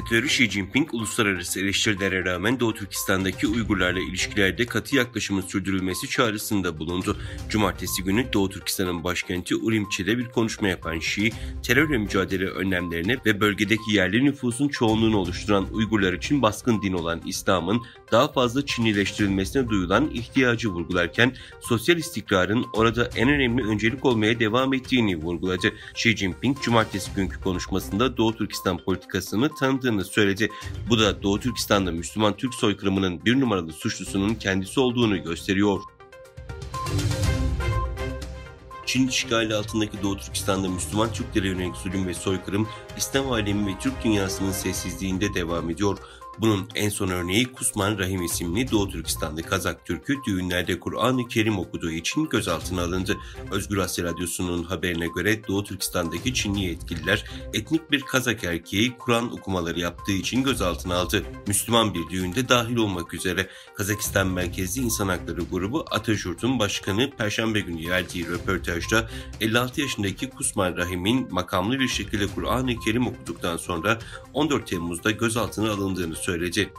diktatörü Xi Jinping, uluslararası eleştirilere rağmen Doğu Türkistan'daki Uygurlarla ilişkilerde katı yaklaşımın sürdürülmesi çağrısında bulundu. Cumartesi günü Doğu Türkistan'ın başkenti Urumçi'de bir konuşma yapan Xi, terörle mücadele önlemlerine ve bölgedeki yerli nüfusun çoğunluğunu oluşturan Uygurlar için baskın din olan İslam'ın daha fazla Çinlileştirilmesine duyulan ihtiyacı vurgularken, sosyal istikrarın orada en önemli öncelik olmaya devam ettiğini vurguladı. Xi Jinping, cumartesi günkü konuşmasında Doğu Türkistan politikasını tanıdığını söyledi. Bu da Doğu Türkistan'da Müslüman Türk soykırımının bir numaralı suçlusunun kendisi olduğunu gösteriyor. Çin işgali altındaki Doğu Türkistan'da Müslüman Türklere yönelik zulüm ve soykırım, İslam alemi ve Türk dünyasının sessizliğinde devam ediyor. Bunun en son örneği Kusman Rahim isimli Doğu Türkistanlı Kazak Türk'ü düğünlerde Kur'an-ı Kerim okuduğu için gözaltına alındı. Özgür Asya Radyosu'nun haberine göre Doğu Türkistan'daki Çinli yetkililer etnik bir Kazak erkeği Kur'an okumaları yaptığı için gözaltına aldı. Müslüman bir düğünde dahil olmak üzere. Kazakistan merkezli İnsan Hakları Grubu Atatürk'ün başkanı Perşembe günü verdiği röportajda 56 yaşındaki Kusman Rahim'in makamlı bir şekilde Kur'an-ı Kerim okuduktan sonra 14 Temmuz'da gözaltına alındığını söyledi.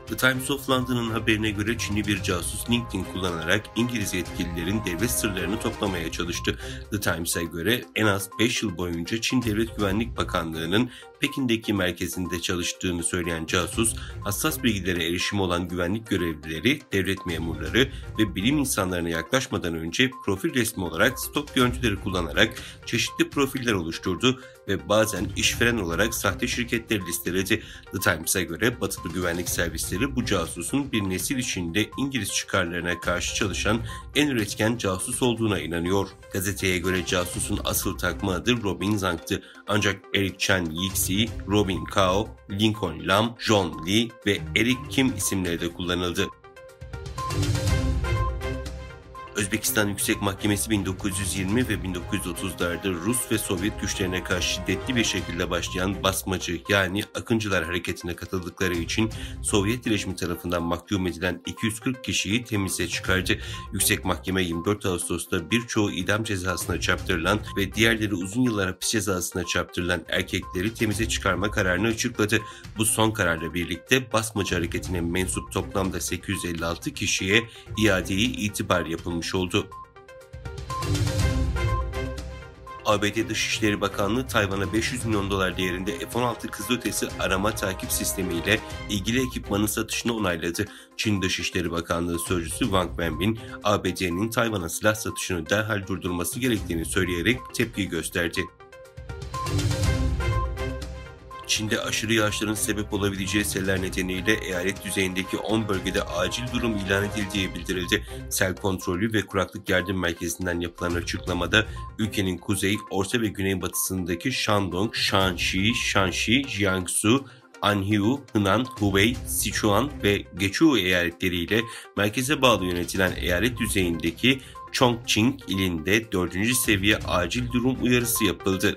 The Times of London'ın haberine göre Çinli bir casus LinkedIn kullanarak İngiliz yetkililerin devlet sırlarını toplamaya çalıştı. The Times'a göre en az 5 yıl boyunca Çin Devlet Güvenlik Bakanlığı'nın Pekin'deki merkezinde çalıştığını söyleyen casus, hassas bilgilere erişimi olan güvenlik görevlileri, devlet memurları ve bilim insanlarına yaklaşmadan önce profil resmi olarak stok görüntüleri kullanarak çeşitli profiller oluşturdu ve bazen işveren olarak sahte şirketleri listeledi. The Times'a göre Batılı güvenlik servisleri bu casusun bir nesil içinde İngiliz çıkarlarına karşı çalışan en üretken casus olduğuna inanıyor. Gazeteye göre casusun asıl takma adı Robin Zhang'tı. Ancak Eric Chen Yixi, Robin Cao, Lincoln Lam, John Lee ve Eric Kim isimleri de kullanıldı. Özbekistan Yüksek Mahkemesi 1920 ve 1930'larda Rus ve Sovyet güçlerine karşı şiddetli bir şekilde başlayan basmacı yani Akıncılar hareketine katıldıkları için Sovyet rejimi tarafından mahkum edilen 240 kişiyi temize çıkardı. Yüksek Mahkeme 24 Ağustos'ta birçoğu idam cezasına çarptırılan ve diğerleri uzun yıllar hapis cezasına çarptırılan erkekleri temize çıkarma kararını açıkladı. Bu son kararla birlikte basmacı hareketine mensup toplamda 856 kişiye iade-i itibar yapılmış oldu. ABD Dışişleri Bakanlığı Tayvan'a 500 milyon dolar değerinde F-16 kızılötesi arama takip sistemiyle ilgili ekipmanın satışını onayladı. Çin Dışişleri Bakanlığı Sözcüsü Wang Wenbin, ABD'nin Tayvan'a silah satışını derhal durdurması gerektiğini söyleyerek tepki gösterdi. Çin'de aşırı yağışların sebep olabileceği seller nedeniyle eyalet düzeyindeki 10 bölgede acil durum ilan edildiği bildirildi. Sel kontrolü ve kuraklık yardım merkezinden yapılan açıklamada ülkenin kuzey, orta ve güneybatısındaki Shandong, Shanxi, Jiangsu, Anhui, Henan, Hubei, Sichuan ve Guizhou eyaletleriyle merkeze bağlı yönetilen eyalet düzeyindeki Chongqing ilinde 4. seviye acil durum uyarısı yapıldı.